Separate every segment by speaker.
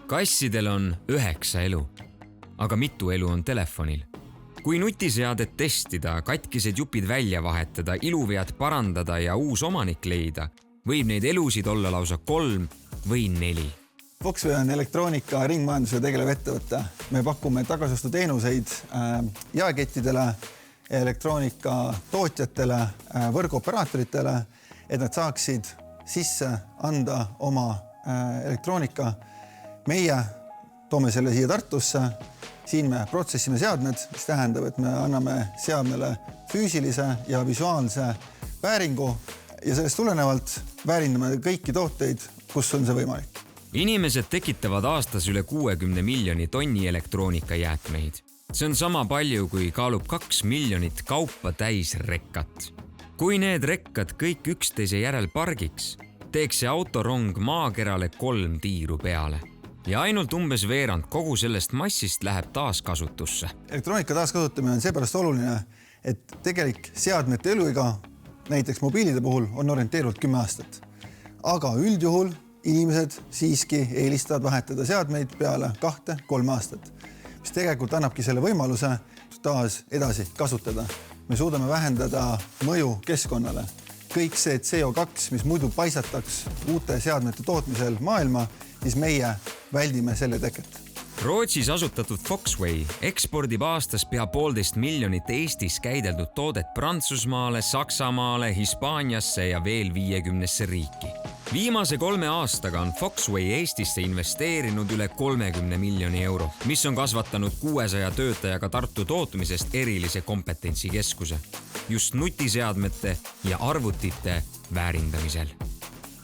Speaker 1: Kassidel on 9 elu, aga mitu elu on telefonil. Kui nutiseadet testida, katkised jupid välja vahetada, iluvead parandada ja uus omanik leida, võib neid elusid olla lausa 3 või 4.
Speaker 2: Foxway on elektroonika ringmajandusega tegelev ettevõte. Me pakume tagasiostu teenuseid jaekettidele, elektroonika tootjatele, võrguoperaatoritele, et nad saaksid sisse anda oma elektroonika. Meie toome selle siia Tartusse. Siin me protsessime seadmed, mis tähendab, et me anname seadmele füüsilise ja visuaalse vääringu ja sellest tulenevalt väärindame kõiki tooteid, kus on see võimalik.
Speaker 1: Inimesed tekitavad aastas üle 60 miljoni tonni elektroonikajäätmeid. See on sama palju, kui kaalub 2 miljonit kaupa täis rekkat. Kui need rekkad kõik üksteise järel pargiks, teeks see autorong maakerale 3 tiiru peale. Ja ainult umbes veerand kogu sellest massist läheb taaskasutusse.
Speaker 2: Elektroonika taaskasutamine on seepärast oluline, et tegelik seadmete eluiga, näiteks mobiilide puhul, on orienteeruvalt 10 aastat. Aga üldjuhul inimesed siiski eelistavad vahetada seadmeid peale 2-3 aastat, mis tegelikult annabki selle võimaluse taas edasi kasutada. Me suudame vähendada mõju keskkonnale. Kõik see CO2, mis muidu paisataks uute seadmete tootmisel maailma, siis meie väldime selle teket.
Speaker 1: Rootsis asutatud Foxway ekspordib aastas pea 1,5 miljonit Eestis käideldud toodet Prantsusmaale, Saksamaale, Hispaaniasse ja veel 50 riiki. Viimase 3 aastaga on Foxway Eestisse investeerinud üle 30 miljoni euro, mis on kasvatanud 600 töötajaga Tartu tootmisest erilise kompetentsikeskuse. Just nutiseadmete ja arvutite väärindamisel.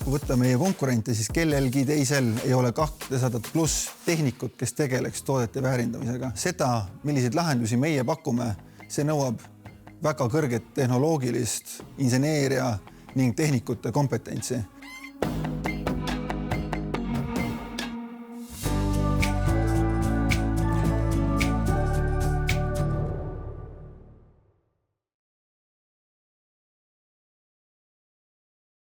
Speaker 2: Kui võtta meie konkurente, siis kellelgi teisel ei ole 200 pluss tehnikut, kes tegeleks toodete väärindamisega. Seda, milliseid lahendusi meie pakume, see nõuab väga kõrget tehnoloogilist inseneeria ning tehnikute kompetentsi.